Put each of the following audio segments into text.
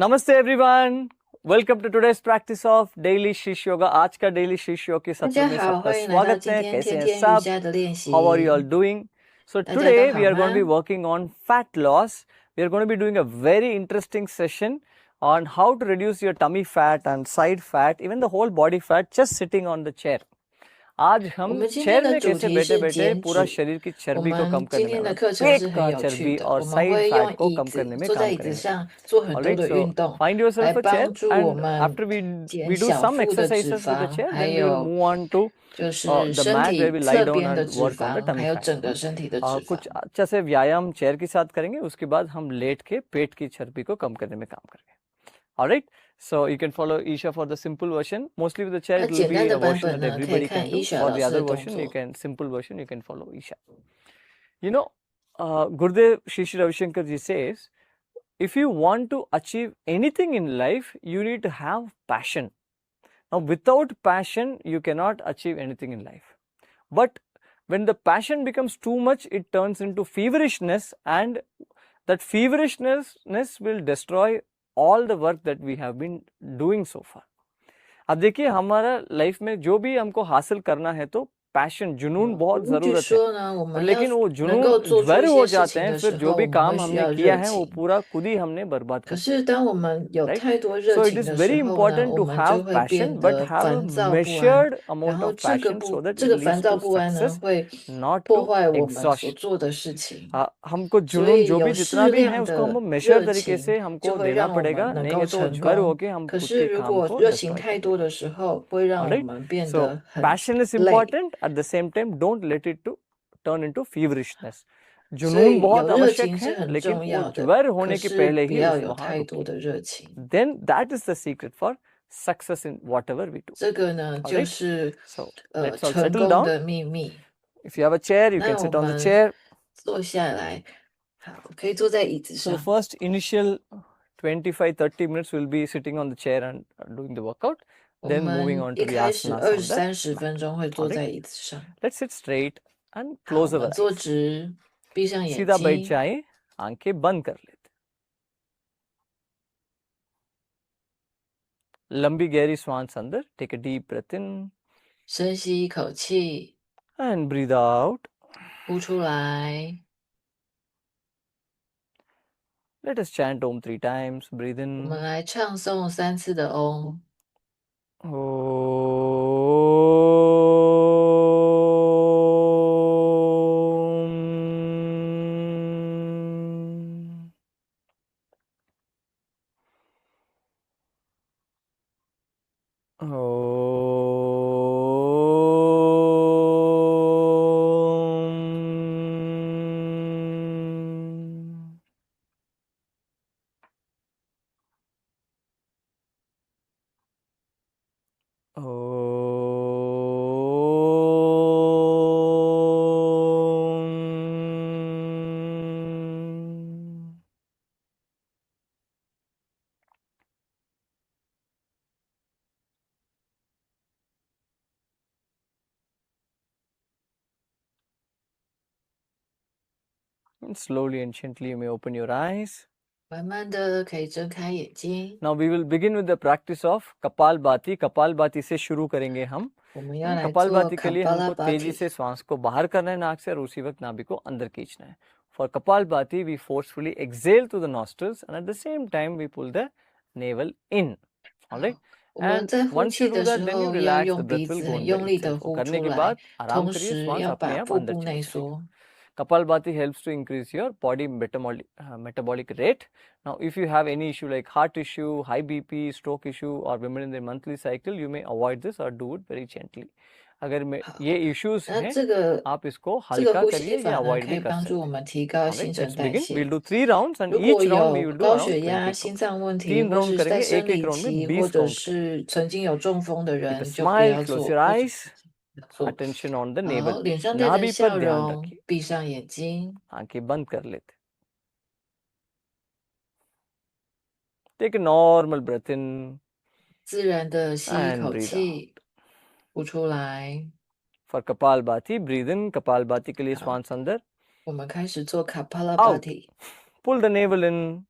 नमस्ते everyone, welcome to today's practice of daily शीश yoga. आज का डेली शीश योगा के 大 सत्र 家 में 好， सबका 欢迎来到 स्वागत 今 है। 天 कैसे 天 हैं 天瑜 सब? 伽的练习。 How are you all doing? So 大家都 today 好 we are going to be 吗？ working on fat loss. We are going to be doing a very interesting session on how to reduce your tummy fat and side fat, even the whole body fat, just sitting on the chair. आज 我 हम 们今天 chair 的 में 主 कैसे 题 बैठे 是 बैठे 减 पूरा 脂。 शरीर की 我 चर्बी को 们 कम 今 करने 天 में 的 और 课程 पेट 是很 का 有趣 चर्बी 的， और 我们 साइड 会 फैट 用 को 椅 कम 子 करने में 坐在 काम 椅子 करेंगे। 上做很多 Alright, 的 so 运动， find 来 yourself a 帮 chair 助我 and 们 after we 减 do 小 some 腹的脂 exercises with the 肪， chair, 还 then we will 有 move on to 就是 the 身 mat where 体 we lie 侧 down 边的 and 脂 work on the 肪， tummy 还有 fat. 整个身体的脂 कुछ 肪。 अच्छा से व्यायाम chair के साथ करेंगे, उसके बाद हम लेट के पेट की चर्बी को कम करने में काम करेंगे. Alright, so you can follow Isha for the simple version. Mostly with the chair 那 it will 简单 be 的 a 版 version 本 that 呢，可以 everybody 看 can do. 伊莎 For 老 the 师 other 的动 version, you 作。 can simple version you can follow Isha. You know, Gurudev Shri Shri Ravi Shankar ji says, if you want to achieve anything in life, you need to have passion. Now, without passion, you cannot achieve anything in life. But when the passion becomes too much, it turns into feverishness, and that feverishness will destroy all the work that we have been doing so far. अब देखिए, हमारा life में जो भी हमको हासिल करना है तो पैशन, जुनून बहुत 换句 ज़रूरत है. 说呢，我 और 们要 लेकिन वो 能 जुनून 够做出 ज्वर 一 हो 些事 जाते 情 हैं, 的 फिर 时 जो 候， भी 我们 काम 会需 हमने 要 किया 热 है वो 情。 पूरा खुद ही हमने बर्बाद 可 कर 是当我们有 Right? 太多热 So it 情 is 的 very 时候呢， important 我 to 们就 have 会 passion, 变 but 得 have a 烦躁不安， measured 然 amount 后 of 这个 passion so that 这 it 个 leads 烦躁 to 不安呢， success, 会 not 破 to 坏我们所 exhaustion. 做的事情。 हमको 所 जुनून 以 जो 有 भी जितना 适 भी है 量 उसको हम 的 मेजर 热 तरीके 情 से 就 हमको 会 देना 让我 पड़ेगा, 们能 नहीं 够 है तो 成 ज्वर 功。 होके हम 可 खुद 是 के 如 काम 果 को 热情 destroy 太 कर 多 देंगे. 的时候，会让我 Alright? 们变 So 得很 passion is 累。 important. At the same time, don't let it to turn into feverishness. 所 जुनून 以 बहुत 有热 आवश्यक 情 है, 是很 लेकिन 重 वो 要的， ज्वर 可 होने के 是 पहले 不 ही 要 उस 有 वहां 太多 रुकिए. 的热情。 Then that is the secret for success in whatever we do. 这个呢，就 Alright? 是 So let's all 成 settle 功 down. 的秘密。 If you have a chair, you 那 can 我 sit on the 们 chair. 坐下来，好，可以坐在椅子 So the 上。 first initial 25-30 minutes we'll be sitting on the chair and doing the workout. 我 Then moving 们 on 一 to the 开始 asanas on 20、 the 30 mat. 分钟会坐 Alright? 在椅子上。 Let's sit straight and 好，我 close our 们坐 eyes. 直，闭上眼 सीधा बैठ 睛。 जाए, आंखें बंद कर लेते. लंबी गहरी सांस अंदर. Take a deep breath in 深吸一口气， and breathe out. 呼出来。 Let us chant Om 3 times. Breathe 我 in. 们来唱诵3次的嗡。 Om. Om. Om. And slowly and gently you may open your eyes. 慢慢的可以睁开眼睛。 Now we will begin with the practice of Kapalbhati. Kapalbhati से शुरू करेंगे हम. 我们要来做 कपालभाति के लिए हमको Kapalabhati तेजी से श्वास को बाहर करना है नाक से और उसी वक्त नाभि को अंदर खींचना है. For Kapalbhati, we forcefully exhale through the nostrils and at the same time we pull the navel in. Alright? 我们 And 在呼 once you 气 do 的 that, 时 then you 候要 relax. The 用鼻 breath will 子 go 很 in 用 by 力的 itself. 呼 करने 出 के 来， बाद आराम 同 करिए, 时 श्वास 要 अपने 把 आप 腹 अंदर 部 चले 内 जाएंगे. 缩。 Kapalbhati helps to increase your body metabolic rate. Now, if you have any issue like heart issue, high BP, stroke issue, or women in their monthly cycle, you may avoid this or do it very gently. अगर ये issues 那 हैं, 这个 आप इसको 这个 हल्का 呼 करिए 吸 या 法呢， avoid 可 भी 以 कर 帮 सकते 助我 हैं. 们提高 Alright, 新陈 let's 代 begin. 谢。 We'll do 3 rounds and 如 each 果 round we 有 will do 高 around 血 20 压、心 counts. 脏问题， 3 或 round 是在 करेंगे, 生 एक 理 round में 期，或 20 者 count करेंगे. 是曾经有中风的 Keep a 人，就不 smile, 要 close 做， your 或者 eyes, 做。 attention on the 好， navel. 脸上带着 नाभि 笑 पर ध्यान 容， रखिए. 闭上眼睛。 आंखें बंद कर लेते. Take a normal breath in 自然的吸一 and 口 breathe out. 气，呼出来。 For Kapalbhati, breathe in. Kapalbhati के लिए好， श्वास अंदर. 我们开始做 Kapalabhati。 Pull the navel in.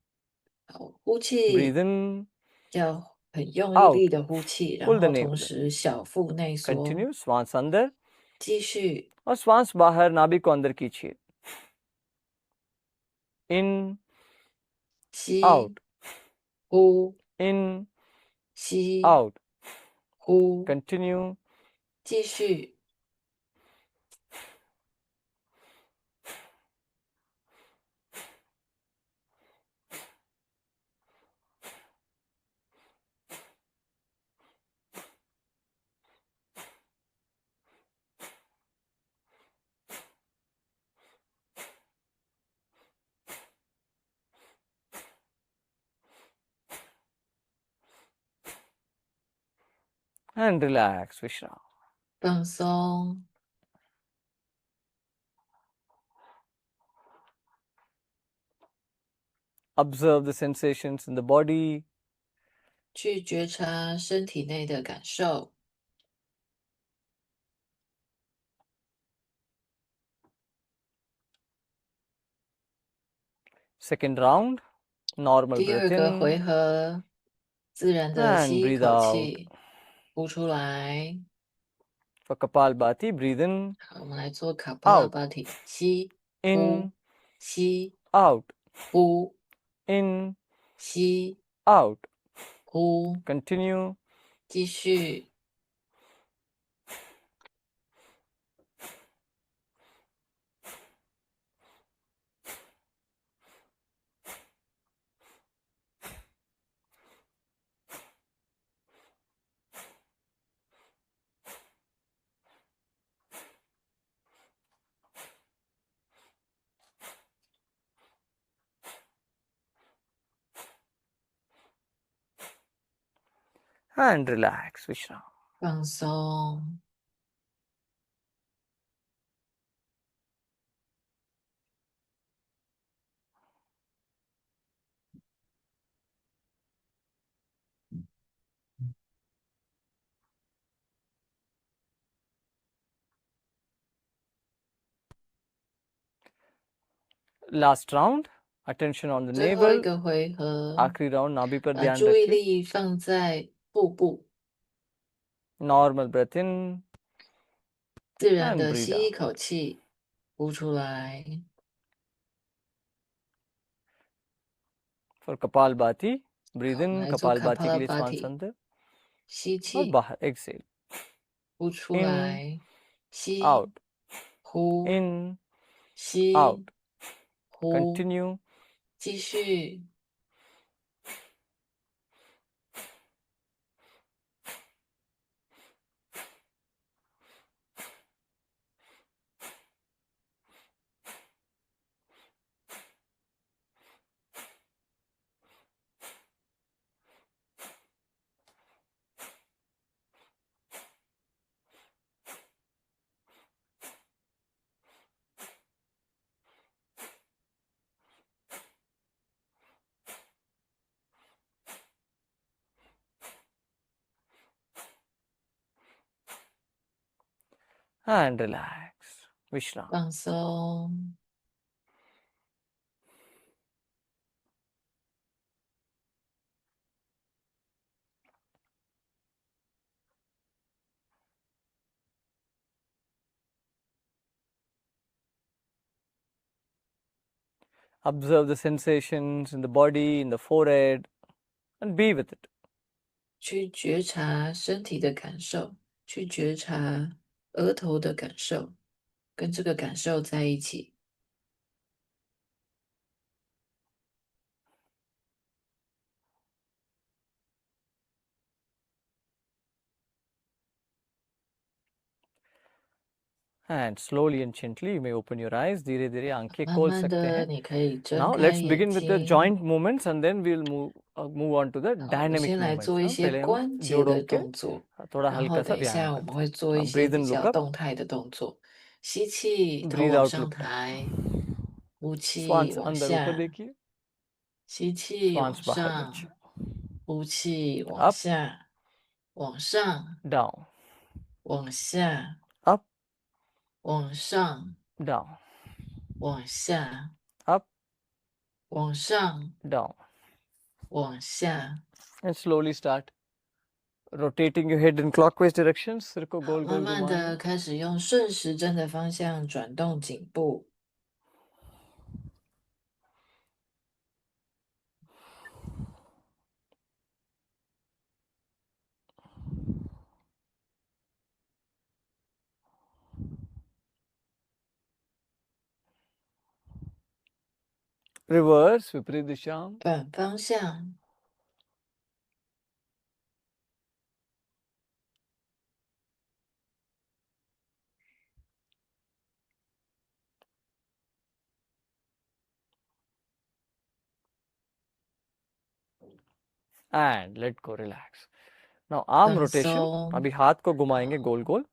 好，呼 Breathe 气 in, 要很用 out. 力的呼气，然 Pull the 后同 navel in. 时小腹内缩， Continue. श्वास अंदर 继续 और श्वास बाहर, नाभि को अंदर खींचिए. In, 吸 out. 呼 In, 吸 out. 呼， Continue. 继续 And relax, Vishram. 放松， Observe the sensations in the body. 去觉察身体内的感受。 Second round, normal 第 breath 二个回 in 合，自然的 and 吸一 breathe 口 out. 气，呼出来。 For Kapalbhati, breathe in, 好，我们来做卡巴拉 out, 巴体，吸呼 in, 吸 out, 呼 in, 吸 out. 呼， Continue. 继续 And relax, Vishram. 放松。 Last round, attention on the 最后一 navel. 个回合， आखिरी round नाभि पर 把 ध्यान 注意 रखिए. 力放在腹部， Normal breath in 自然 and 的 breathe 吸一 out. 口气，呼出来。 For Kapalbhati, breathe 好，我们 in 来做卡巴 Kapalbhati 拉 के लिए 巴 श्वास 体， अंदर 吸 और 气， बाहर. Exhale. 呼出 In, 来，吸 out, 呼 in, 吸 out. 呼， Continue. 继续 And relax. Vishram. 放松。 Observe the sensations in the body, in the forehead, and be with it. 去觉察身体的感受，去觉察额头的感受，跟这个感受在一起。 And slowly and gently you may open your eyes. धीरे धीरे आंखें 慢 खोल 慢 सकते 的， हैं. 你可以睁 Now 开 let's 眼 begin with the 睛。 joint movements and then we'll move on to the 好，我们 dynamic 先来 movements. 做一 हाँ, 些 पहले हम 关节 जोड़ों 的 के 动作， थोड़ा 然后 हल्का सा 等一 व्यायाम 下我们 करते 会 हैं. 做一 हाँ, 些 breathe 比 in, look 较 up. 动态的动作。吸气，头 Breathe 往 out, 上 look down. 抬；呼气 श्वास 往 अंदर ऊपर 下； देखिए, 吸气 श्वास 往 बाहर नीचे. 上；呼气往 Up, 下，往上， down, 往下， up, 往上， down, 往下， up, 往上， down, 往下。 And slowly start rotating your head in clockwise directions. सिर को 好， गोल 慢 गोल 慢 घुमाएं. 的开始用顺时针的方向转动颈部。 Reverse, विपरीत दिशा. 反方向。 And let go, relax. Now arm 放 rotation. 松。 अभी हाथ को घुमाएंगे गोल गोल.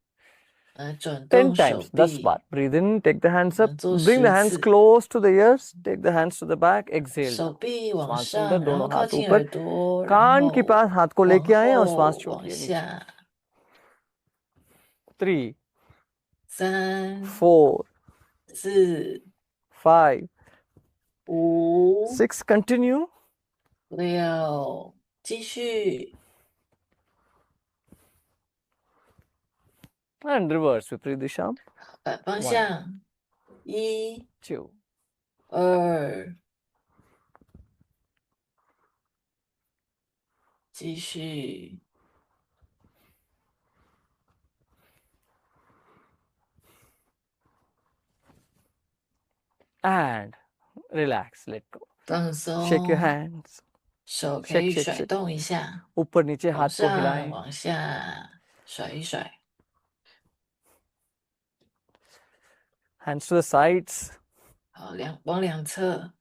来转 10 动手 times, 10 臂。 bar. Breathe in, take the hands 我 up, 们做 bring the 10 hands 次。 close to the ears, take the hands to the back, exhale 手 down. 臂往 श्वास 上， अंदर, 然后 दोनों 靠 हाथ 近 ऊपर. 耳朵，然 कान के 后 पास हाथ को 往 लेके आए और 后 श्वास 往 छोड़िए नीचे. 下。 3, 3、 4, 4、 5, 5、 6. Continue. 6，继续。 And reverse, विपरीत दिशा. 反方 1, 向。 1、 2, 2，继续。 and relax, let go. 放 Shake your 松， hands. 手可 Shake, 以 shake, 甩 shake. 动一下， ऊपर नीचे 往 हाथ को 上 हिलाएं. 往下甩一甩， Hands to the sides. 好，往两侧。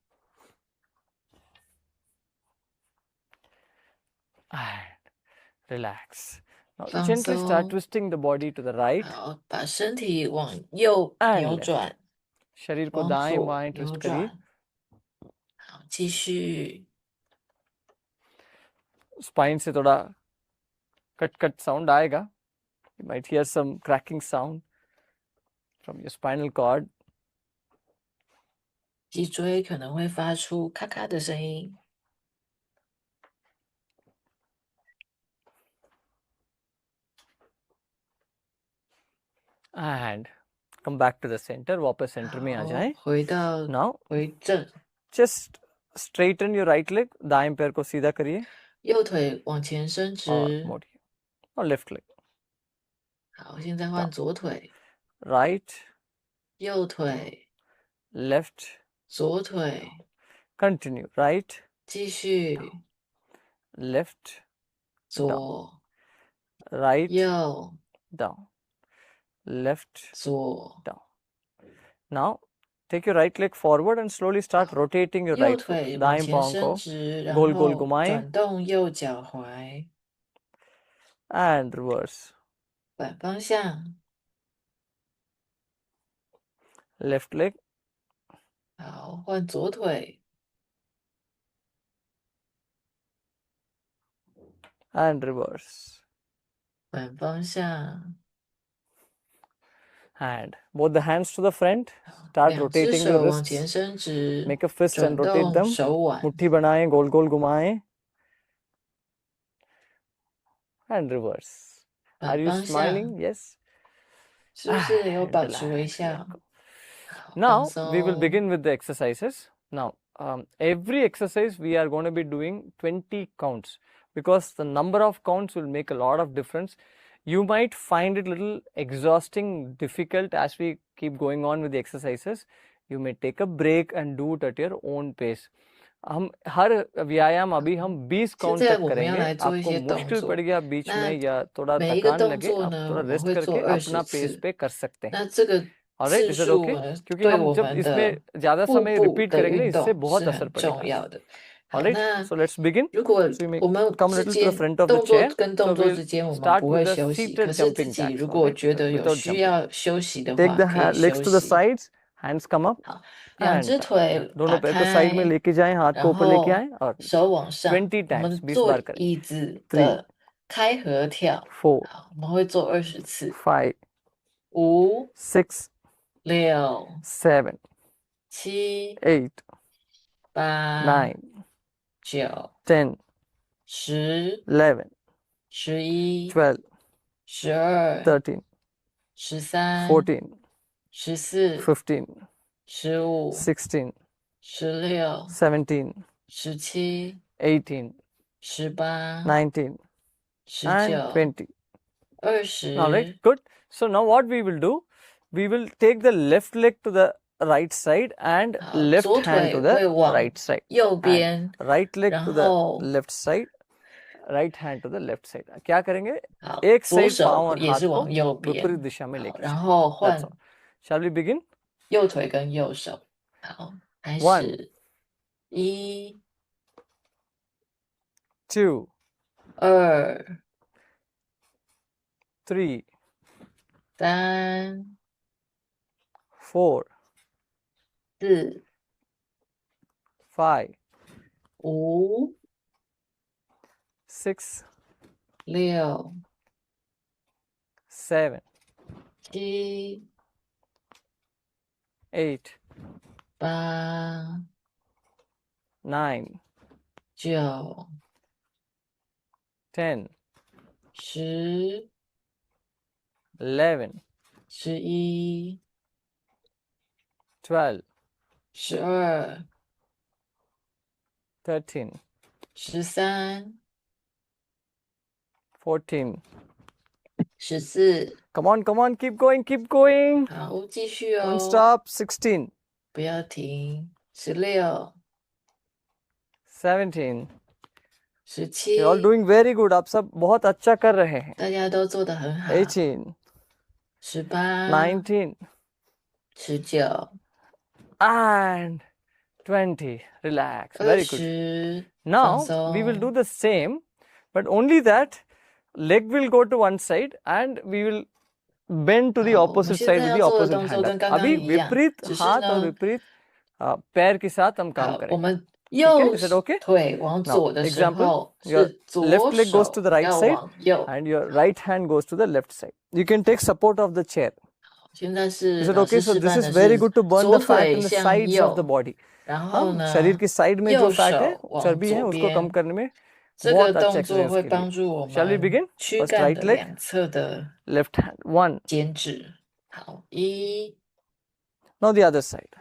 And relax. Now 放 gently start 松， twisting the body to the right 好，把身体往右 and 扭 left. 转， शरीर को 往 दाएं 左 बाएं 扭 twist करिए. 转，好，继续。 Spine से थोड़ा कट sound आएगा. You might hear some cracking sound from your spinal cord. 脊椎可能会发出咔咔的声音。 And come back to the center. वापस center में आ 好， जाएं. 回到 Now 回正， just straighten your right leg. दाएं पैर को सीधा करिए 右腿往前伸 और 直。 मोड़िए. और left leg. 好，现在换左腿， Right, 右腿， left, 左腿， continue. Right, 继续， left, 左， right, 右， down, left, 左， down. Now take your right leg forward and slowly start rotating your 右 right foot. 腿往 दाएं 前 पाँव 伸 को 直，然 गोल गोल 后 घुमाएं 转动右脚踝， and reverse. 反方向。 Left leg 好，换左腿， and reverse. 反方向。 And both the hands to the front. 好， Start 两只 rotating your 手往前 wrists. 伸直， Make a fist 转 and rotate 动 them. 手腕， मुट्ठी बनाएं, गोल गोल घुमाएं and reverse. Are 反 you 方向， smiling? Yes. 是不是有 And 保持微 relax. 笑？ Let go. 好，放 Now we will 松。 begin with the exercises. Now every exercise we are going to be doing 20 counts because the number of counts will make a lot of difference. You might find it little exhausting, difficult as we keep going on with the exercises. You may take a break and do it at your own pace. हम हर व्यायाम अभी हम 20 现 count 在 तक 我们要 करेंगे. 来做一 आपको 些动 मुश्किल 作。 पड़ गया बीच 那 में या थोड़ा 每一个 थकान 动 लगे 作 आप 呢， थोड़ा 我们 रेस्ट 会 करके 做20 अपना पेस 次。 पे कर सकते हैं. 那这个 Alright, 次 is that 数 okay? 呢， क्योंकि 对 हम 我 जब 们 इसमें 的 ज़्यादा 腹 समय 部 रिपीट 的 करेंगे 运 इससे 动 बहुत 是 असर 很重 पड़ेगा. 要的。好， Alright, 那 so let's begin. 如果 So you may 我们 come a 之 little to the 间 front of the 动作 chair. 跟 So 动作 we'll 之间，我们 start 不 with 会 the 休息。 seated 可是自 jumping 己 jacks. 如果 Alright, 觉得有 without 需 jumping. 要休息的 Take 话， the 可以 legs 休 to the 息。 sides, hands come up 好，两 and 只 down. 腿 दोनों 打 पैर को side में 开， लेके जाएं, हाथ 然 को ऊपर लेके 后 आएं और 手往上。 20 我 times, 们 20 做 बार करें. 椅子 3, 的开合跳。 4, 好，我们会做20次。 5, 5、 6, 6、 7, 7、 8, 8、 9, 9、 10, 10、 11, 11、 12, 12、 13, 13、 14, 14、 15, 15、 16, 16、 17, 17、 18, 18、 19, and 19、 20. All right, 20。 good. So now what we will do, we will take the left leg to the right side and 好， left 左 hand to 腿 the 会往 right side 右 and 边， right leg 然 to the 后 left side, right hand to the left side. क्या करेंगे? 好， एक 左 side 手 पाँव और 也 हाथ 是 को 往右 विपरीत 边， दिशा में 好， लेके 然 चलेंगे. 后 That's 换 all. Shall we begin? 右腿跟右手。好，开 1, 始， 1、 2, 2、 3, 3、 4, 4、 5, 5、 6, 6、 7, 7、 8, 8、 9, 9、 10, 10、 11, 11、 12, 12、 13, 13、 14. 14。 Come on, keep going, keep going. 好，继续 Don't 哦， stop. 16, 不要停。16、 17. You're all 17， doing very good. आप सब बहुत अच्छा कर रहे हैं. 大家都做得很好。 18, 18、 19, 19、 and 20. Relax. Very good. 20， 放 Now we will do 松。 the same, but only that leg will go to one side and we will bend to the 好，我们 opposite 现 side 在 with 要 the 做的 opposite 动作 hand up. 跟刚刚 अभी 一样， विपरीत 只是 हाथ और 呢， विपरीत पैर के साथ हम काम 好，我 करेंगे. 们 ठीक है? 右 Is that okay? 腿往 Now, 左的时 example, 候 your 是左 left leg goes to 手 the right 要 side 往右， and your right hand goes to the left side. You can take support of the chair. 现在是 Is it 老 okay? 师 So 示 this 范 is 的 very 是 good to burn 左 the fat 腿 in the 向 sides of the 右， body. 然后 हम शरीर 呢 की side में जो 右 fat है 手往 चर्बी है 左 उसको कम 边。 करने में 这个 बहुत अच्छा 动作 एक्सरसाइज 会 के लिए. 帮助我 Shall we 们 begin? 躯 First 干 right 的 leg, 两侧的 left hand. 1. 减脂。好， 1、 Now the other side.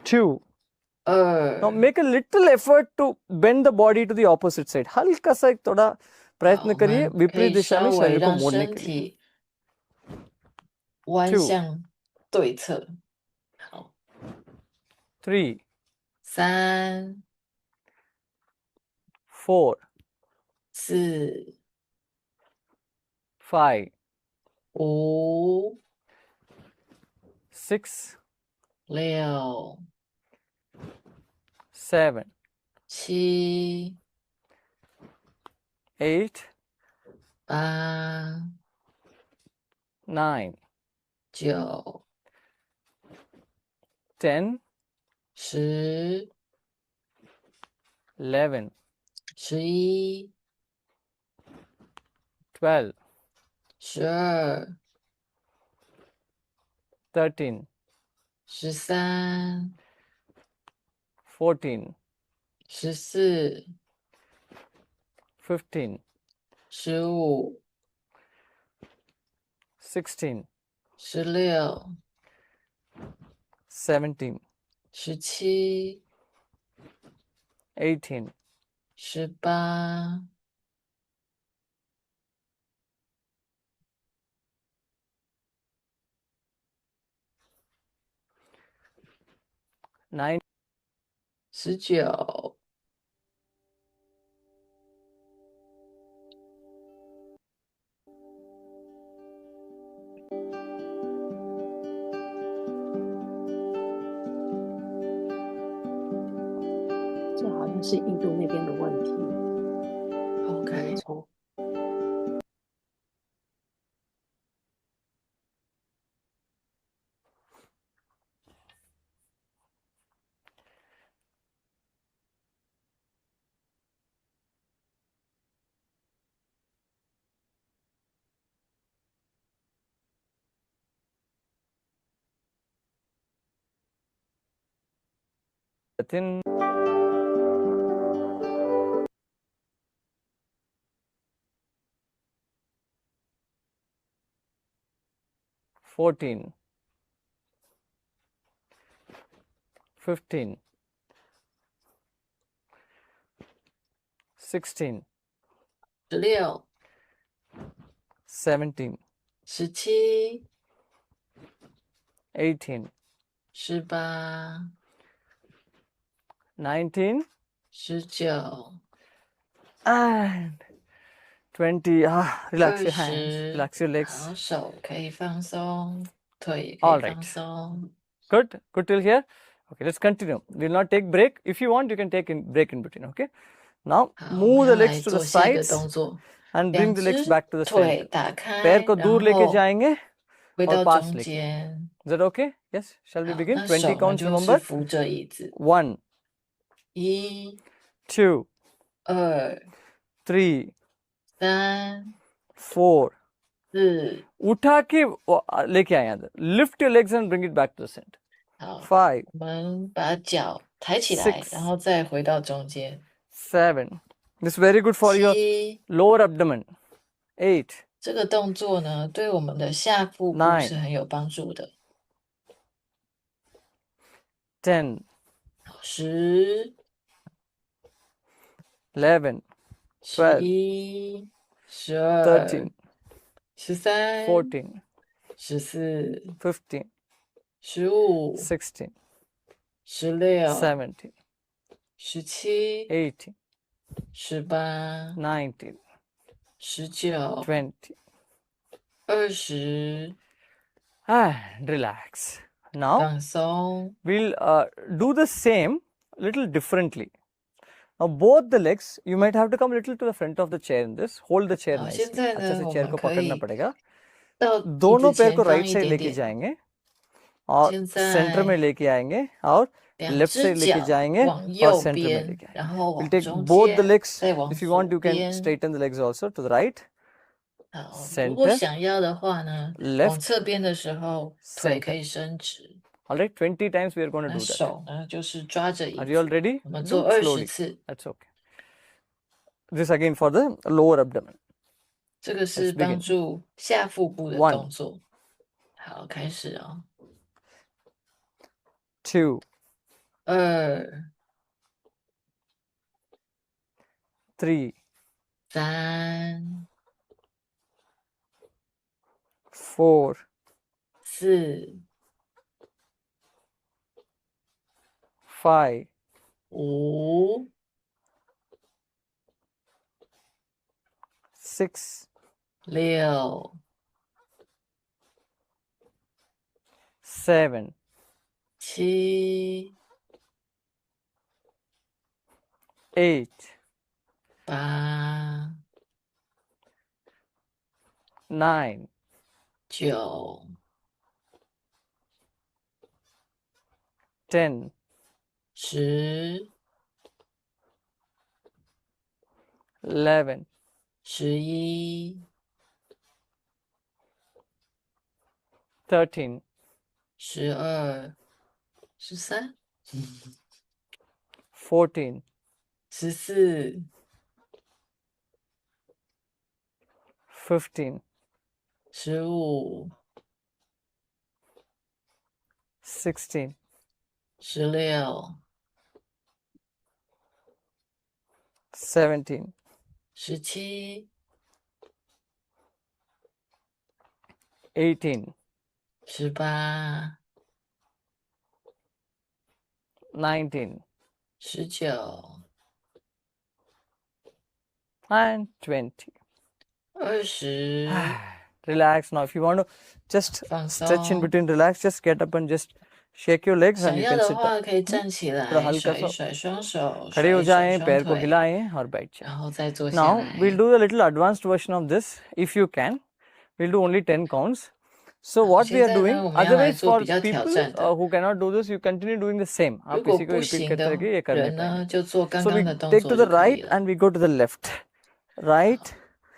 2. Now 2。 make a little effort to bend the body to the opposite side. हल्का सा एक थोड़ा 好， प्रयत्न 我 करिए 们可 विपरीत 以 दिशा 稍 में 微 शरीर को 让 मोड़ने 身 के लिए. 体弯 2, 向对侧。好， 3, 3、 4, 4、 5, 5、 6, 6、 7, 7、 8, 8、 9, 9、 10, 10、 11, 11、 12, 12、 13, 13、 14, 14、 15, 15、 16, 16、 17, 17、 18, 18、 9. 19。这好像是印度那边的问题， OK， 错。Within 14, 15, 16, 16、 17, 17、 18, 18、 19, 19、 and 20. Relax your hands, 20。 relax your legs. 好，手可以放松，腿也可 All 以 right. 放松。 Good, good till here. Okay, let's continue. We will not take break. If you want, you can take in break in between. Okay. Now 好，我们 move 要 the 来 legs to the 做下一个 sides 动作， and 两 bring the legs 只 back to the 腿 center. 打开， पैर को 然 दूर लेके 后 जाएंगे 回 और 到 पास 中 लेके. 间。 Is that okay? Yes. Shall we 好， begin? 那 20手呢 counts. 就是 Remember. 扶着椅子， 1, 1、 2, 2、 3, 3、 4. 4。 उठा के लेके आए अंदर. Lift your legs and bring it back to the center. 好， 5, 我们把脚抬起来， 6, 然后再回到中间。 7. This is very good for your 7， lower abdomen. 8, 这个动作呢，对我们的下腹部 9, 是很有帮助的。 10, 10、 11, 11、 12、 13, 13、 14, 14、 15, 15、 16, 16、 17, 17、 18, 18、 19, 19、 20. 20。 And relax. Now 放松。 we'll do the same little differently. Now both the legs, you might have to come a little to the front of the chair in this. Hold the chair 好， nicely. 现在 अच्छे 呢， से 我 chair 们 को 可 पकड़ना 以 पड़ेगा. 到椅 दोनों 子 पैर 前 को 方 right 一 side 点 लेके 点。 जाएंगे और 现 सेंटर 在 में लेके आएंगे और 两 लेफ्ट 只 साइड लेके 脚 जाएंगे 往 और 右 सेंटर में 边， लेके आएंगे. 然后 We'll 往 take 中 both the 间， legs. 再往 If you want, 左 you can 边。 straighten the legs also to the right, 好，如果 center, 想要的话呢，往 left, 侧边的时候，腿可 center. 以伸直。 All right, 20 times we are going to 那 do that. 手呢，就是抓着椅 Are you all 子。 ready? 我们 Do 做 it 20 slowly. 次， That's okay. This again for the lower abdomen. 这个是 Let's 帮 begin. 助下腹部的 1, 动作。好，开始哦。 2, 2、 3, 3、 4, 4、 5, 5、 6, 6、 7, 7、 8, 8、 9, 9、 10, 10、 11, 11、 13, 12、13、 14, 14、 15, 15、 16, 16、 17, 17、 18, 18、 19, 19、 and 20. 20。 Relax now. If you want to just 放 stretch in 松。 between, relax, just get up and just shake your legs 想 and you 要 can 的 sit 话， down. 可以站起 थोड़ा 来， हल्का 甩一 सा 甩双手， खड़े 甩 हो 一甩 जाएं, 双 पैर को 腿， हिलाएं और बैठ जाएं. 然后再坐下 Now 来。 we'll do a little advanced version of this if you can. We'll do only 10 counts. So 好， what we 现 are 在 doing, 呢，我们要来 otherwise 做 for 比较挑 people 战的。 who cannot do this, you continue doing the same. 如 आप 果 इसी को 不 repeat 行 करते 的 रहिए, ये कर नहीं 人呢， पाएंगे. 就做刚 So 刚 we 的动 take 作 to 就 the 可以 right 了。 and we go to the left. Right,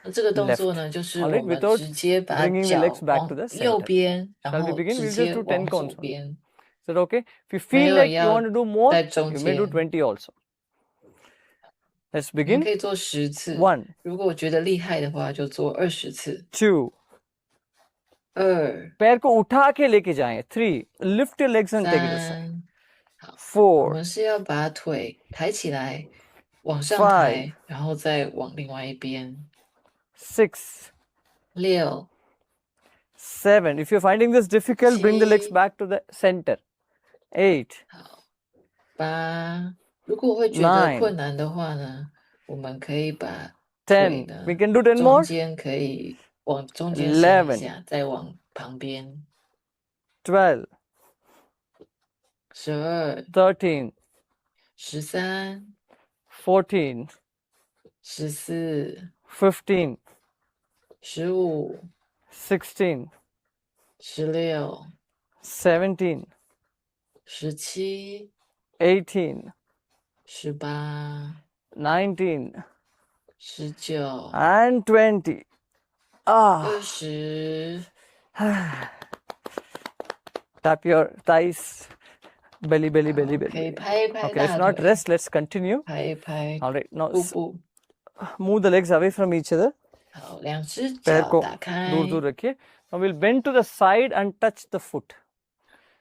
那这个动 left. 作呢，就是我 Alright, 们 without 直接把 bringing the 脚 legs back 往 to the 右 center. 边，然 Shall we 后 begin? 直 We'll just 接 do 10往 counts 左 only. 边， Is that okay? If you 没 feel 有 like 人 you 要 want to do more, 在中 you may do 间。 20 also. Let's 我们 begin. 可以做10次， 1, 如果我觉得厉害的话，就做20次。 2, 2、 पैर को उठा के लेके जाएं. 3. Lift your legs and take it aside. 3。好，我 4. 们是要把腿抬起来，往上 5. 抬，然后再往另外一边。 6. 6、 7. If you're finding this difficult, bring the legs 7、 back to the center. 8. 好，8。如果会觉得 9. 困难的话呢，我们可以把腿 10. 呢 We can do 10中 more. 间可以往中间伸一 11. 下，再往旁边。 12. 12、 13. 13、 14. 14、 15. 15、 16. 16、 17. 17、 18. 18、 19. 19、 And 20. Ah. 20。 Tap your thighs. Belly, belly, belly, 可 belly. 以拍一拍 Okay, let's 大 not 腿， rest. Let's continue. 拍一拍 All right. Now 腹部。 move the legs away from each other. 好，两只 पैर 脚 को 打开， दूर दूर रखिए. Now we'll bend to the side and touch the foot.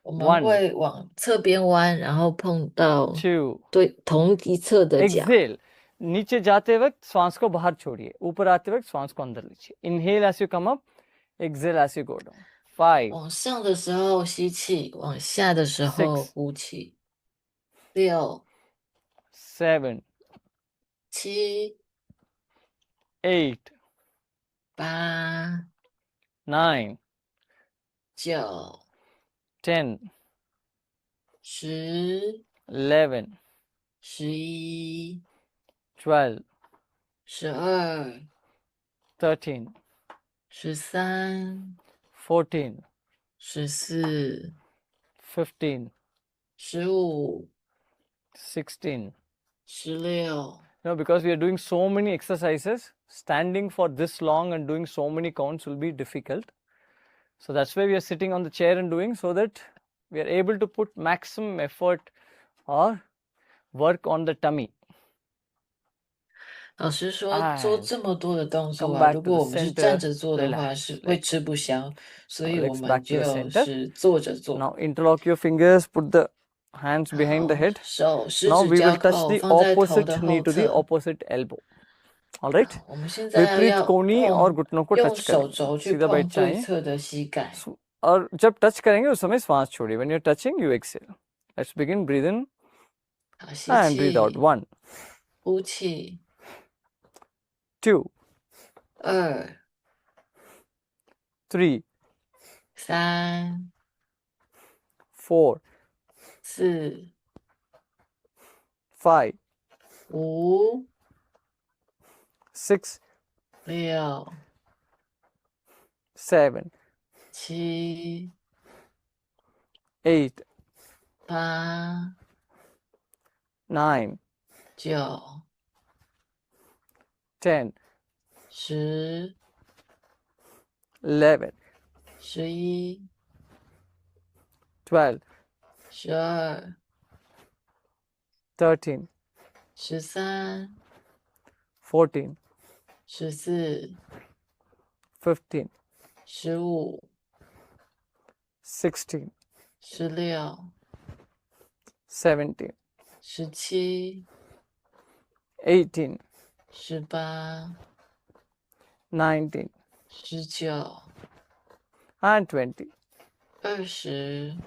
我们 1, 会往侧边弯，然后碰到 2. 对同一侧的脚。 Exhale. नीचे जाते वक्त श्वास को बाहर छोड़िए. ऊपर आते वक्त श्वास को अंदर लीजिए. Inhale as you come up. Exhale as you go down. 5, 往上的时候吸气，往下的时候 6, 呼气。6、 7, 7、 8, 8、 9, 9、 10, 10、 11, 11、 12, 12、 13, 13、 14, 14、 15, 15、 16. 16。 Because we are doing so many exercises, standing for this long and doing so many counts will be difficult. So that's why we are sitting on the chair and doing, so that we are able to put maximum effort or work on the tummy. 老师说哎做这么多的动作 Come 啊， back 如 to 果 the 我们是 center, 站着做的话， relax, 是 let 会吃不消，所以我 legs 们 back to the 就 center. 是坐着做。 Now interlock your fingers, put the hands behind the 好， head. 手食 Now 指 we 交 will touch 扣 the 放在头 opposite 的 knee 后 to the 侧。 opposite elbow. All right? 好，我们现在 विपरीत 要 कोहनी और 碰 घुटनों को 用 touch 手 करें. 肘去 सीधा 碰 बैठ 对 जाएं. 侧的膝盖。 और जब टच करेंगे उस समय श्वास छोड़िए. When you're touching, you exhale. Let's begin. Breathe in 好，吸 and breathe out. 气， 1, 呼气。 2, 2、 3, 3、 4, 4、 5, 5、 6, 6、 7, 7、 8, 8、 9, 9、 10, 10、 11, 11、 12, 12、 13, 13、 14, 14、 15, 15、 16, 16、 17, 17、 18, 18、 19, 19、 and 20. 20。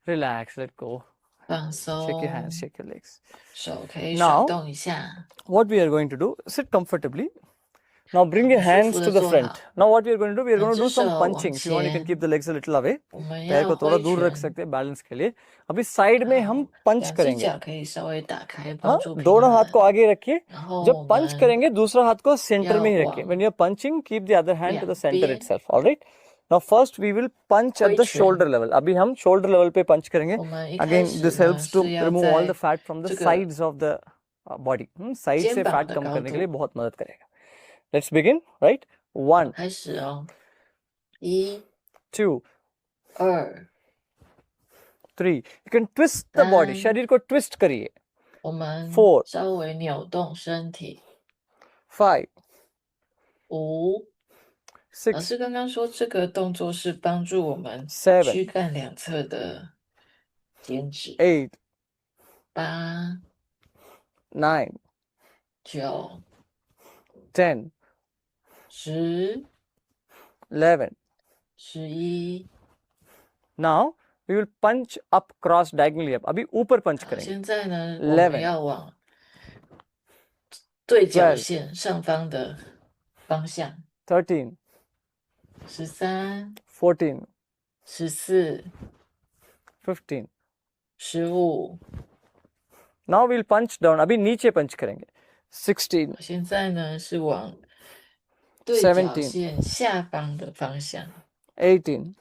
Relax, let go. 放 Shake your hands, 松， shake your legs. 手可以 Now 甩动一下。 What we are going to do, sit comfortably. Now bring your 舒 hands 服 to 的 the 坐 front. 好， Now what we are going to do, we are 两 going to 只 do some 手往 punching. If you want, you can 前， keep the legs a little away. 我们 पैर 要 को थोड़ा 挥 दूर रख 拳。 सकते हैं balance के लिए. अभी साइड में हम 好， पंच 两只 करेंगे. 脚可以稍微打开， हाँ 帮助平 दोनों हाथ 衡。 को आगे रखिए. 然后 जब 我 पंच 们 करेंगे दूसरा हाथ को सेंटर में 要 ही रखिए. 往 When you are punching, keep the other hand to the 两 center 边 itself. All right. Now first we will punch at 挥 the shoulder 拳。 level. अभी हम shoulder level पे punch करेंगे. 我们一开 Again, 始 this 呢 helps to 是要 remove all the 在 fat from the 这个 sides of the body. Side 肩 से 膀 fat 的 कम 高 करने के लिए 度。 बहुत मदद करेगा. Let's begin. Right. 好， 1, 开始哦。1、 2, 2、 3. You can twist the body. 3。 शरीर को twist करिए. 我们 4, 稍微扭动身体。 5, 5、老 6, 师刚刚说这个动作是帮助我们 7, 躯干两侧的减脂。 8, 8、 9, 9、 10, 10、 11. 11。 Now we will punch up cross diagonally up. अभी ऊपर punch 好， करेंगे. 现在呢，我们 11, 要往对角 12, 线上方的方向。 13, 13、 14, 14、 15. 15。 Now we'll punch down. अभी नीचे punch करेंगे. 16, 现在呢是往对角17, 线下方的方向。 18,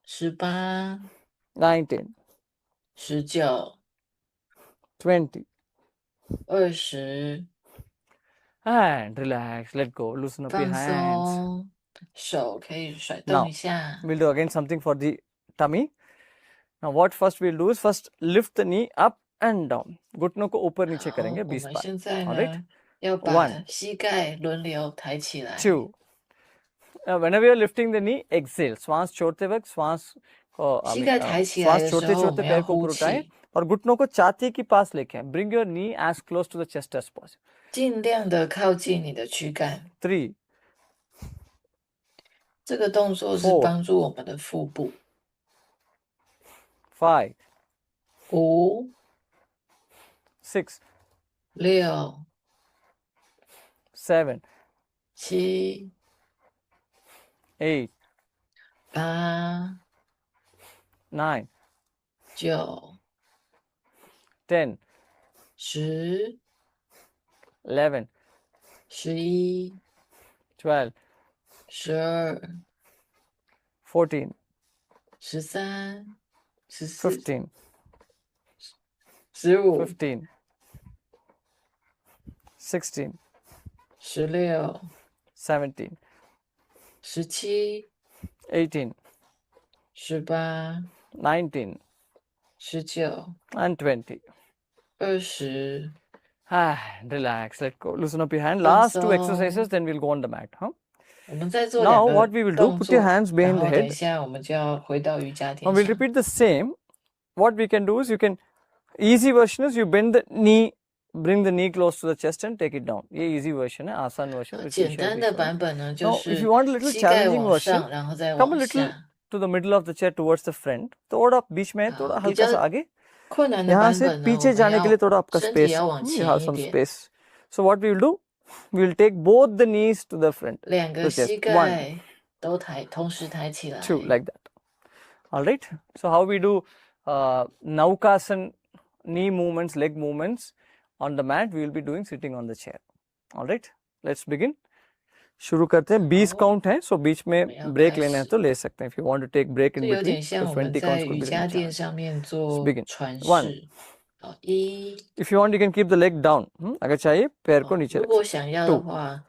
18、 19, 19、 20. 20。 And relax. Let go. Loosen up your 放 hands. 松，手可以甩动 Now 一下。 we'll do again something for the tummy. Now what first we'll do is first lift the knee up and down. घुटनों को ऊपर नीचे 好， करेंगे 我 20们 बार. 现在 All right. 呢要把 1, 膝盖轮流抬起来。 2. Whenever you're lifting the knee, exhale. श्वास छोड़ते वक्त श्वास को I 膝 mean, 盖抬起来 श्वास 的时 छोड़ते 候，我 छोड़ते 们要 पैर को 呼 ऊपर उठाएं 气， और घुटनों को छाती के पास लेके आएं. Bring your knee as close to the chest as possible. 尽量的靠近你的躯干。 3, 这个动作是 4, 帮助我们的腹部。 5, 5、 6, 6、 7, 7、 8, 8、 9, 9、 10, 10、 11, 11、 12, 12、 14, 13、14、 15, 15、 15, 16, 16、 17, 17、 18, 18、 19, 19、 and 20. 20。 Relax, let go. Loosen up your hand. 放 Last two 松。 exercises, then we'll go on the mat. Huh? 我们再做 Now 2 what 个 we will do, 动 put your 作， hands 然 behind the 后等一 head. 下我们就要回到瑜伽 Now 垫 we'll 上。 repeat the same. What we can do is you can, easy version is you bend the knee, bring the knee close to the chest and take it down. ये easy version है, आसान version. which we 简 shall 单 be 的 showing. 版本呢，就 Now, if 是 you want a little 膝盖 challenging 往 version, 上，然后再 come a 往 little 下。 to the middle of the chair towards the front. थोड़ा बीच में थोड़ा 好，比 हल्का 较 सा आगे. 困难的 यहाँ 版 से 本呢，我 पीछे 们 जाने के लिए 要 थोड़ा आपका 身体 space. 要往 You 前 have 一 some 点， space. So what we will do, we will take both the knees to the front, 两个 to the chest. 膝 1, 盖都同时抬起来。 2, like that. All right. So how we do Naukasan, knee movements, leg movements on the mat, we will be doing sitting on the chair. All right. Let's begin. शुरू करते हैं 20 好， count है सो बीच में 我们要 break 开 लेना है 始 तो ले सकते हैं. If you want to take break 这 in 有 between, 点 the 像我们 20 在 counts could 瑜 be the 伽垫 challenge. 上面 Let's 做 begin. 船 1. 式。好，1。 If you want, you can keep the leg down. अगर चाहिए पैर को 哦， नीचे 如 रख 果 सकते想要 हैं. 的 2. 话，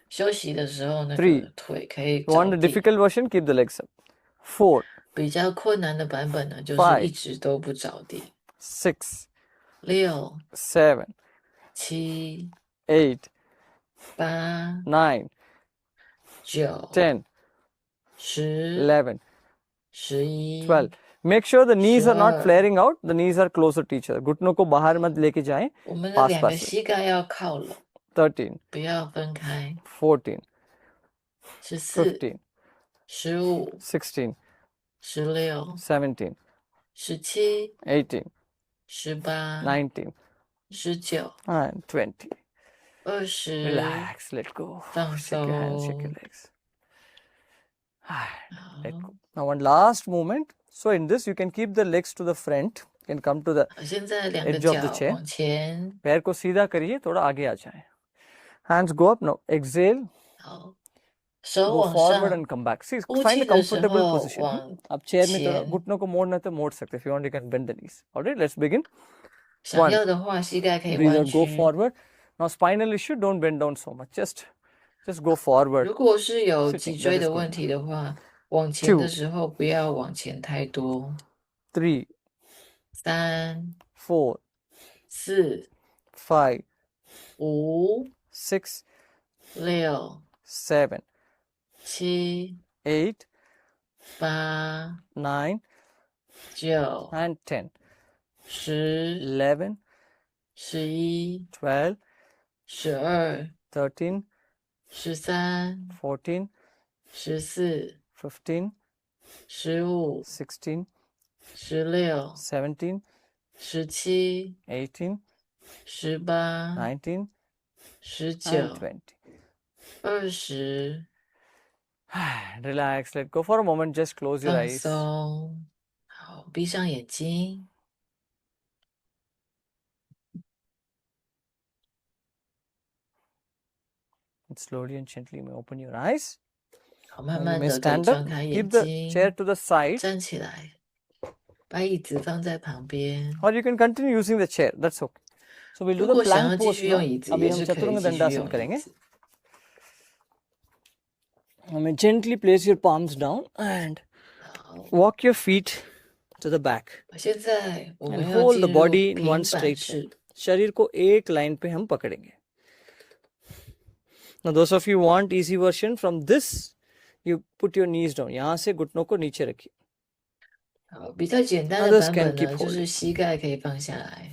休息的时候那 3. 个腿可以 You want 着 the 地。 difficult version, keep the legs up. 4, 比较困难的版本呢，就是 5, 一直都不着地。 6, 6、 7, 7、 8, 8、 9, 9、 10, 10、 11, 11、 12. Make sure the knees are not 12。 flaring out. The knees are closer to each other. घुटनों को बाहर मत लेके जाएं. 我们的 पास 两个 पास में. 膝盖要靠拢， 13, 不要分开。 14, 14、 15, 15、 16, 16、 17, 17、 18, 18、 19, 19、 and 20. 20。 Relax, let go. 放 Shake your hands, shake your 松。 legs. Let 好， go. Now one last movement. So in this, you can keep the legs to the front. You can come to the 现在两个 edge of the 脚 chair. 往前。 पैर को सीधा करिए, थोड़ा आगे आ जाए. Hands go up now. Exhale. 好，手 Go 往 forward 上。 and come back. See, 呼 find 气 a 的时 comfortable 候 position. 往 अब chair में थोड़ा 前， घुटनों को मोड़ना है तो मोड़ सकते. If you want, you can bend the knees. All right, let's begin. 想 1. 要的话，膝盖可以 Breathe 弯 out, go 曲。 forward. Now spinal issue, don't bend down so much. Just go forward. 如果是有 Sitting, 脊 that 椎 is 的 good. 问题的话，往前的 2, 时候不要往前太多。 3, 3、 4, 4、 5, 5、 6, 6、 7, 7、 8, 8、 9, 9、 and 10, 10、 11, 11、 12, 12、 13, 13、 14, 14、 15, 15、 16, 16、 17, 17、 18, 18、 19, and 19、 20. 20， Relax, let go for a moment, just close your 放 eyes. 松。好，闭上眼睛。 And slowly and gently you may open your eyes. 好，慢 Now you 慢 may 的可以 stand up, 张开眼 keep the chair 睛， to the side, 站起来，把椅子放在旁边。 or you can continue using the chair, that's okay. So we'll do 如 the 果想要 plank 继 pose 续 now. 用椅子， अभी 也 हम 是可以 चतुरंग 继续 दंडासन 用椅 करेंगे. 子。 Now you gently place your palms down and 好， walk your feet to the back 现在我 and 们要 hold 进 the 入 body in one 平板 straight line. 式。 शरीर को एक line पे हम पकड़ेंगे. Now those of you want easy version from this, you put your knees down. यहाँ से घुटनों को नीचे रखिए. 好，比较简单的 Others 版 can 本 keep 呢，就是 holding. 膝盖可以放下来。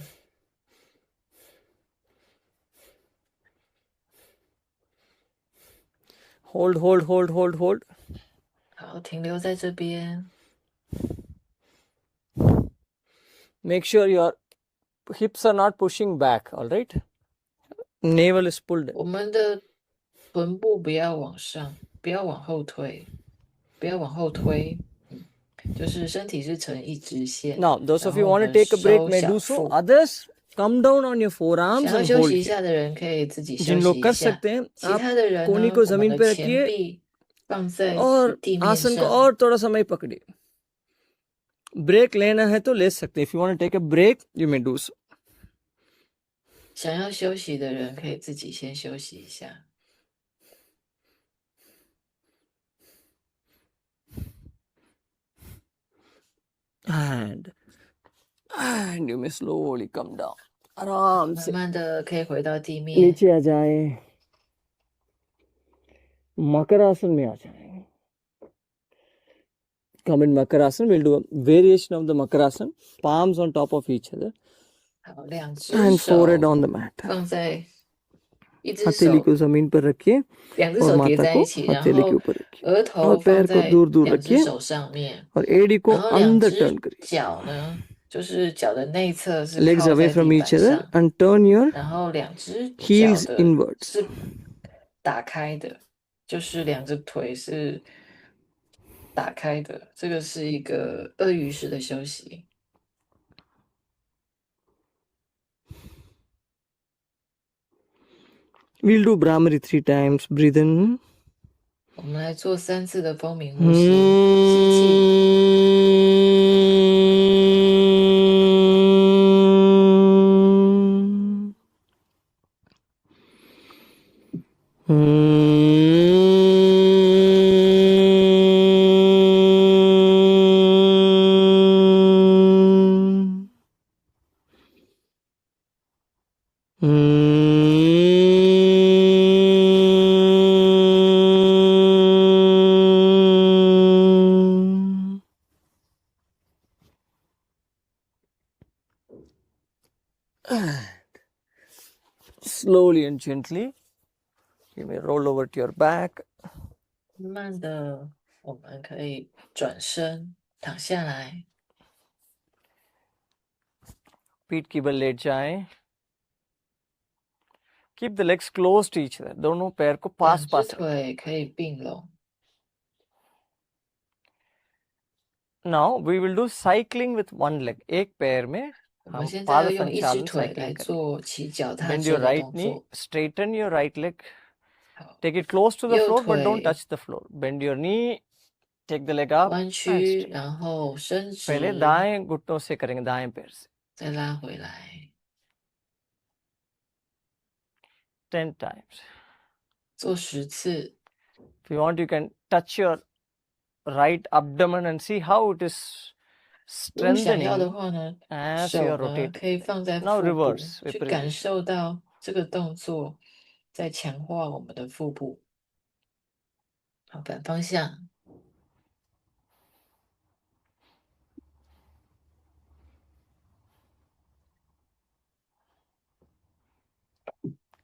Hold, hold, hold, hold, hold. 好，停留在这边。 Make sure your hips are not pushing back, all right? Navel is pulled in. 我们的臀部不要往上，不要往后推，不要往后推。就是身体是成一直线。 Now, those 然 of you 后我 want to 们 take a break 收 may 小 do so. 腹。 Others, come down on your forearms 想要 and 休 hold 息一 here. 下的人可以自己休 जिन 息 लोग 一 कर 下。 सकते हैं 其 आप 他的人 कोहनी 呢， को 我们 जमीन 的 पे 前 रखिए 臂放在 और 地面 आसन को 上。 और थोड़ा समय पकड़िए. ब्रेक लेना है तो ले सकते हैं. If you want to take a break, you may do so. 想要休息的人可以自己先休息一下。 And you may slowly come down. आराम 慢 से 慢的可以回到地面。 नीचे आ जाए. मकरासन में आ जाए. Come in Makarasan. We'll do a variation of the Makarasan. Palms on top of each other 好，两只 and 手 forehead on the mat. 放在一只 हथेली 手 को जमीन पर रखिए 两只 और 手叠 माथा 在 को 一起，然 हथेली के 后 ऊपर रखिए 额 और 头 पैर 放 को 在 दूर दूर 两只 रखिए 手上面， और एड़ी को 然后两 अंदर 只 टर्न करिए. 脚呢，就是脚的内侧是 Legs 靠 away 在 from 地 each 板 other 上， and turn your 然后两只脚 heels 的 inwards. 是打开的，就是两只腿是打开的。这个是一个鳄鱼式的休息。 We'll do Brahmari 3 times. Breathe in. 我们来做3次的风鸣呼吸，吸气， Slowly and gently, you may roll over to your back. 慢慢的，我们可以转身躺下来， पीठ की बल लेट जाएं. Keep the legs close to each other. दोनों पैर को 两 पास 只 पास रखें. 腿可以并拢。 Now we will do cycling with one leg. एक पैर में 我们 हम 现在要 पाद 用一只 संचालन 腿来 cycling करेंगे. 做骑脚踏 Bend 车 your 的 right 动 knee, 作。 straighten your right leg. 好， Take it close to the 右 floor, but don't 腿 touch the floor. Bend your knee, take the leg up 弯 and 曲， straight. 然后伸 पहले 直， दाएं घुटनों से करेंगे, दाएं पैर से. 再拉回来， 10 times. 做10次。 If you want, you can touch your right abdomen and see how it is 如果想要的 strengthening 话呢， as you 手 are 呢 rotating. 可以放在 Now 腹部， reverse 去感 viparisation. 受到这个动作在强化我们的腹部。好，反方向，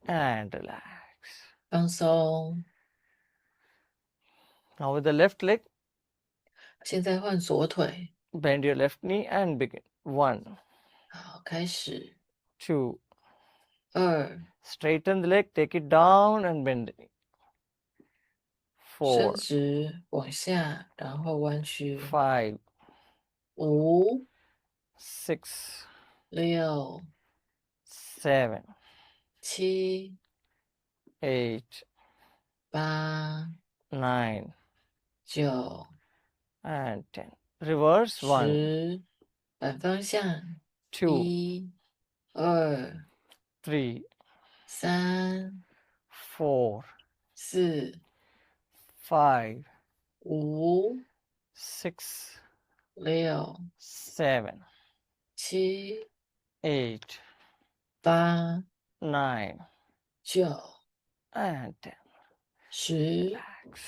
and relax. 放松。 Now with the left leg, 现在换左腿， bend your left knee and begin. 1, 好，开始。 2, 2， straighten the leg, take it down and bend the knee. 伸 4, 直往下，然后弯曲。 5, 5、 6, 6、 7, 7、 8, 8、 9, 9、 and 10. Reverse. 1, 10，反方向。 2, 1、2、 3, 3、 4, 4、 5, 5、 6, 6、 7, 7、 8, 8、 9, 9、 and 10. 10， Relax.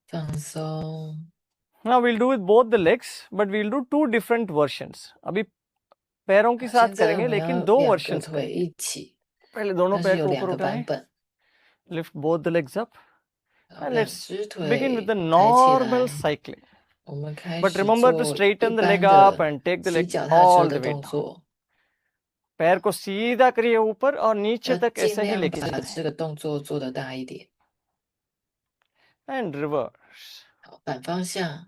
放松。 Now we'll do with both the legs, but we'll do two different versions. अभी पैरों के 好， साथ 现在我 करेंगे 们 लेकिन 要 दो 2个 versions 腿 करेंगे. 一起， पहले दोनों 但是 पैर 有 को 2 ऊपर 个版 उठाएं. 本。 Lift both the legs up 好， and 2 let's 只 begin with the 腿抬起 normal 来， cycling. 我们开 But 始 remember to 做一 straighten the leg 般 up 的 and take the 骑 leg 脚踏车 all 的 the way 动 down. 作， पैर को सीधा करिए ऊपर और नीचे 要 तक 尽 ऐसे ही 量 लेके 把 जाएं. 这个动作做得大一点。 And reverse. 好，反方向，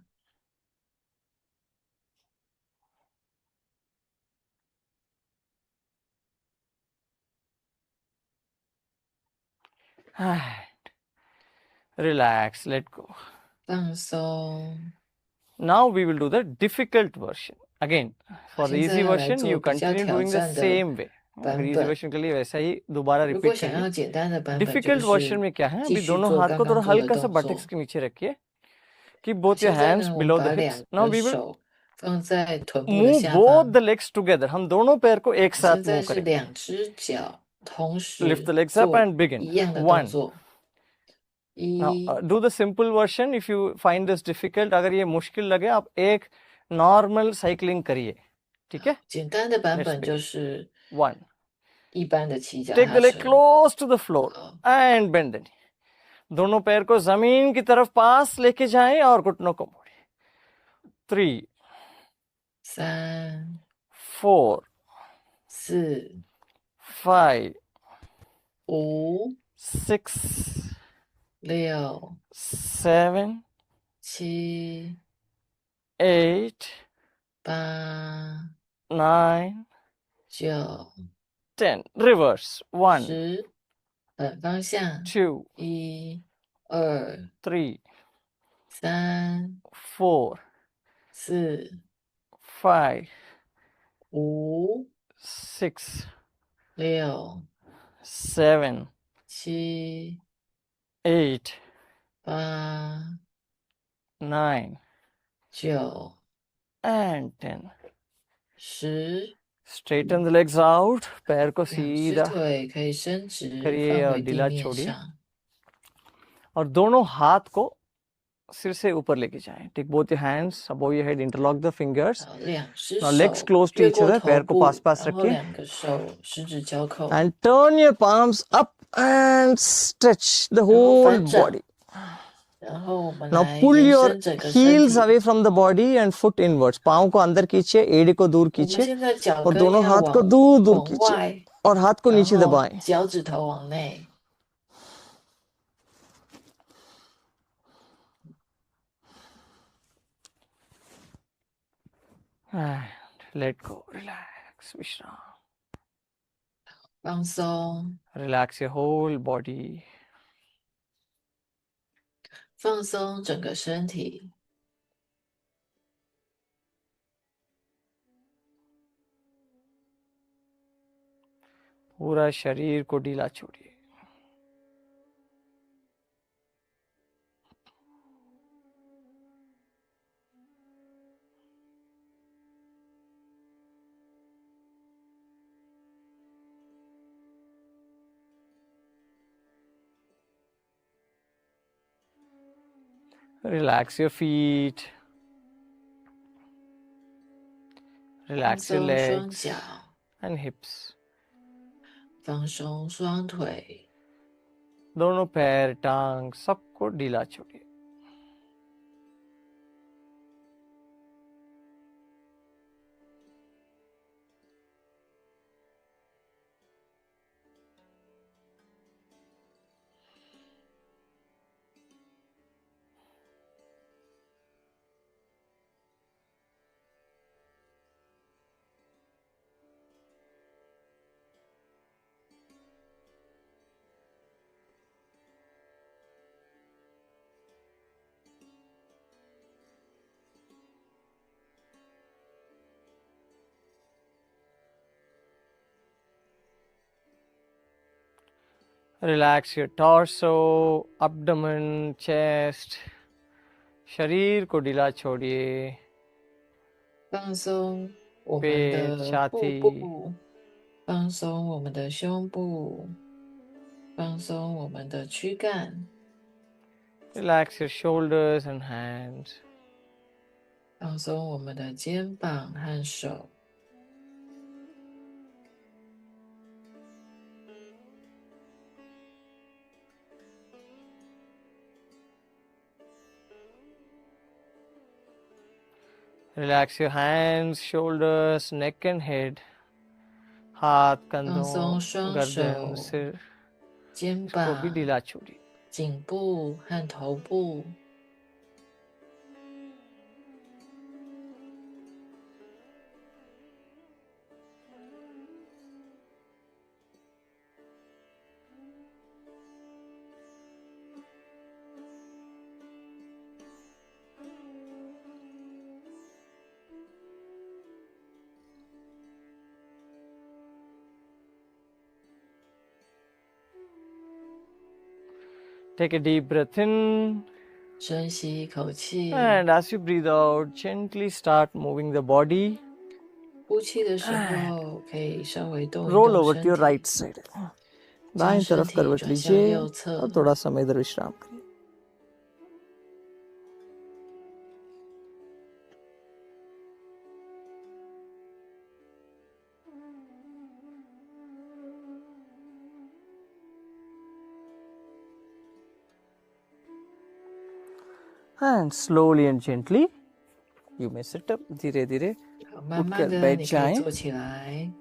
And relax, let go. 放松。 Now we will do the difficult version. Again, for the 现在 easy 要来 version, 做 you 比较 continue 挑 doing the 战的 same way. अगर 版 easy 本。 version के लिए वैसा ही दोबारा 如果 repeat 想 करिए. 要简单的版本，就 Difficult version 是 में क्या है? 继 अभी 续 दोनों 做 हाथ 刚 को 刚 थोड़ा 做的 हल्का सा 动 buttocks 作。 के नीचे रखिए. Keep both your 现在 hands 呢，我们 below 把 the 2 hips. Now 个 we will 手放在臀部的 move 下 both 方。 the legs together. हम दोनों पैर को एक 现 साथ 在 move 是 करेंगे. 2只脚同 Lift 时 the legs up 做 and begin. 一样的动 1. 作。 Now 1、 do the simple version. If you find this difficult, अगर ये मुश्किल लगे आप एक normal cycling करिए. ठीक है? 简单的版 Let's 本就 begin. 是 1. 一般的骑脚 Take 踏 the leg 车。 close to the floor 好， and bend the knee. दोनों पैर को जमीन की तरफ पास लेके जाएं और घुटनों को मोड़ें. 3, 3、 4, 4、 5, 5、 6, 6、 7, 7、 8, 8、 9, 9、 10. Reverse. 1, 10，反方向。 2, 1、2、 3, 3、 4, 4、 5, 5、 6, 6、 7, 7、 8, 8、 9, 9、 and 10. 10。 Straighten the legs out. पैर को 2只 सीधा 腿可以伸直， करिए 放 और 回地 ढीला 面 छोड़िए 上。 और दोनों हाथ को सिर से ऊपर लेके जाएं. Take both your hands above your head, interlock the fingers. 好，2只 Now legs 手 close to 越 each 过 other. 头 पैर को 部， पास पास 然后 रखिए 2个手十指交扣， and turn your palms up and stretch the 然后 whole 反掌， body. 然后我们 Now 来 pull 延 your 伸整个身 heels 体。 away from the body and foot inwards. पाँव को अंदर खींचिए, एड़ी को दूर 我们 खींचिए 现在脚 और 跟 दोनों 要 हाथ को 往 दूर दूर 往 खींचिए 外， और हाथ को 然 नीचे 后 दबाएं. 脚趾头往内。 And let go. Relax. विश्राम. 放松， Relax your whole body. 放松整个身体。 पूरा शरीर को ढीला छोड़िए. Relax your feet. 放 Relax your 松双 legs 脚， and hips. 放松双腿， दोनों पैर टांग सबको ढीला छोड़िए. Relax your torso, abdomen, chest. शरीर को ढीला छोड़िए. 放松我们 पेट, 的腹 छाती. 部，放松我们的胸部，放松我们的躯干， Relax your shoulders and hands. 放松我们的肩膀和手。 Relax your hands, shoulders, neck and head. हाथ, 放 कंधों, 松双 गर्दन, 手、 सिर. 肩 इसको भी 膀、 ढीला छोड़िए. 颈部和头部。 Take a deep breath in. 深吸一口气， And as you breathe out, gently start moving the body. 呼气的时候可以稍微动一 Roll 动 over 身 to your 体， right side. 将 दाएं 身 तरफ 体 करवट 转向 लीजिए 右侧 और， थोड़ा समय इधर विश्राम करिए. And slowly and gently, you may sit up. धीरे धीरे 好，慢慢 उठकर 的 बैठ 你可以 जाएं. 坐起来，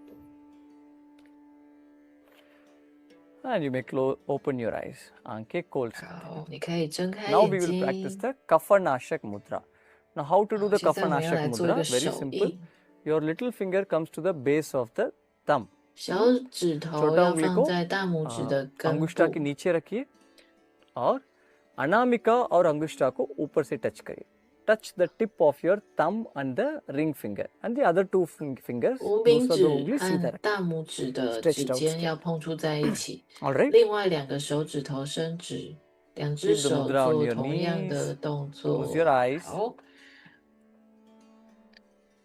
And you may open your eyes. आंखें खोल सकते हैं. 好，你可以睁开 Now 眼 we will practice 睛。 the Kafanashak mudra. Now how to do 好， the 现在我们要 Kafanashak 来做一 mudra? 个 Very 手 simple. 印， Your little finger comes to the base of the thumb. 小指头 छोटा 要 उंगली 放 को 在大拇指的根 अंगुष्ठा 部 के，नीचे रखिए और अनामिका और अंगुष्ठा को ऊपर से टच करिए. Touch the tip of your thumb and the ring finger, and the other two fingers. 无名 दूसरा 指 दो उंगली सीधा 和 रखिए. 大拇指的 Stretched 指 out 尖 straight. 要碰触在一起， All right. 另外2个手指头伸直，2只 Keep the 手 mudra on 做 your 同样 knees. 的动 Close your 作。 eyes. 好，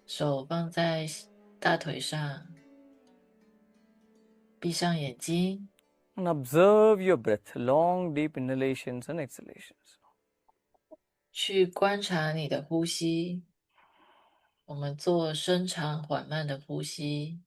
手放在大腿上，闭上眼睛， And observe your breath. Long, deep inhalations and exhalations. 去观察你的呼吸。我们做深长缓慢的呼吸。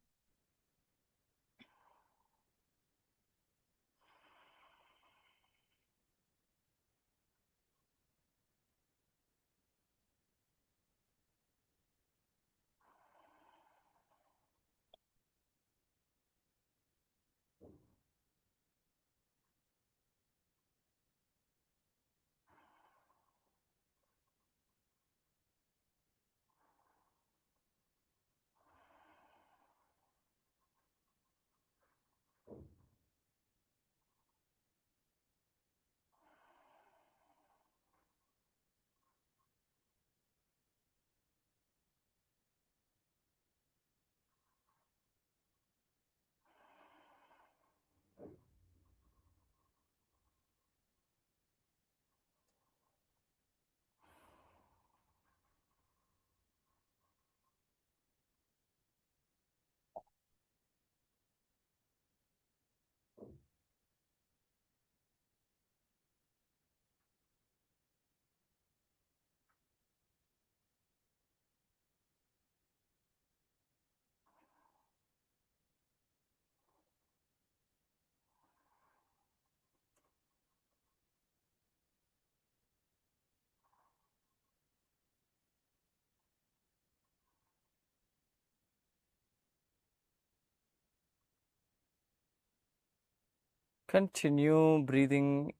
Continue breathing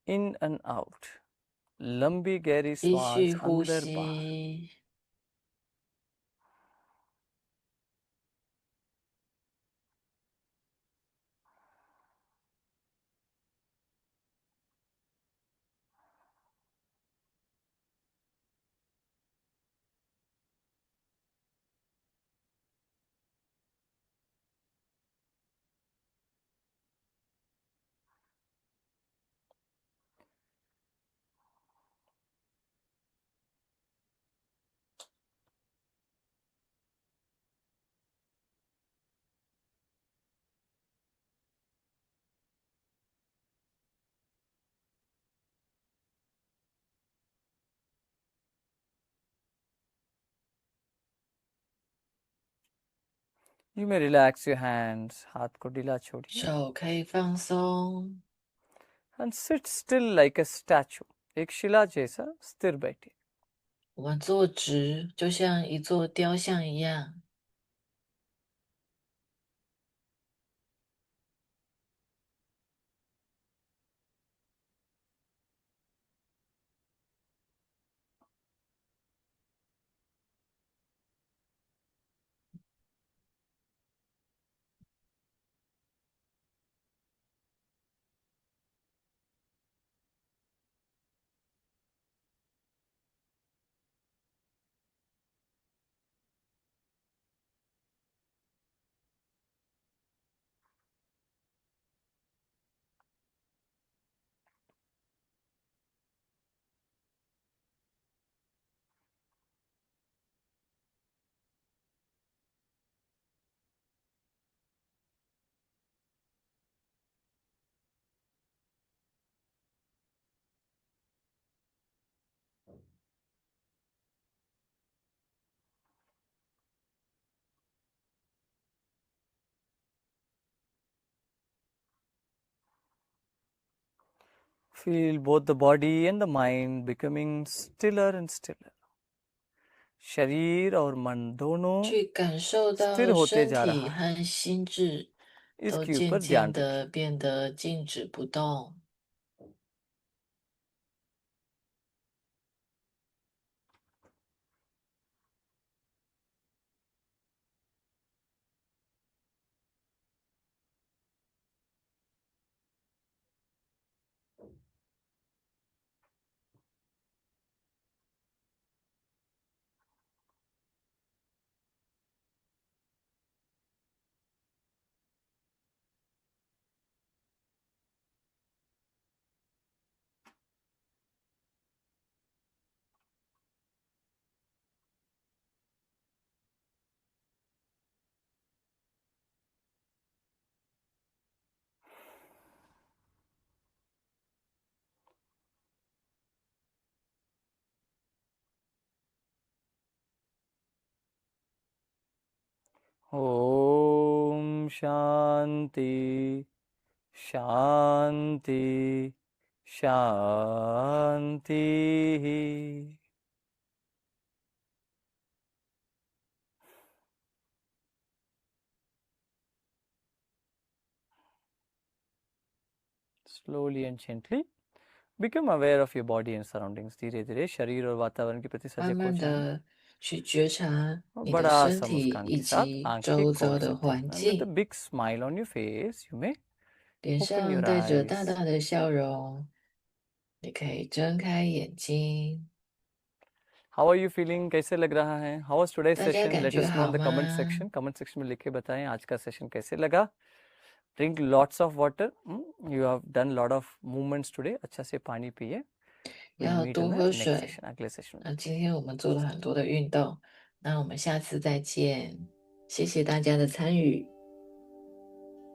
in and out. लंबी गहरी 继 श्वास 续呼 अंदर बाहर. 吸。You may relax your hands. हाथ को ढीला छोड़िए. 手可以放松， And sit still like a statue. एक शिला जैसा स्थिर बैठिए. 我们坐直，就像一座雕像一样。Feel both the body and the mind becoming stiller and stiller. शरीर और मन दोनों 去感受 स्थिर 到 होते 身 जा 体 रहा है. 和心智都 इसके 渐 ऊपर 渐 ध्यान रखिए. 的变得静止不动。ओम शांति शांति शांति. Slowly and gently become aware of your body and surroundings. धीरे धीरे शरीर और वातावरण के प्रति 慢 सजग हो 慢 जाएं. 的去觉察 और 你的 बड़ा 身 सा 体 मुस्कान 以 के साथ 及 आंखें 周 खोल 遭的 सकते हैं. 环 And with a 境， big smile on your face, you may 脸 open 上 your 带着大 eyes. 大的笑容，你可以睁开眼睛。 How are you feeling? कैसे लग रहा है? How was today's 大家 session? 感 Let 觉 us know 好 in the comment 吗？ section. Comment section में लिख के बताएं आज का सेशन कैसे लगा. Drink lots of water. You have done lot of movements today. अच्छा से पानी पिए. We'll 要 meet in 多 the 喝 next 水。 session. अगले session 那 में. 今天我们做了很多的运动，那我们下次再见，谢谢大家的参与。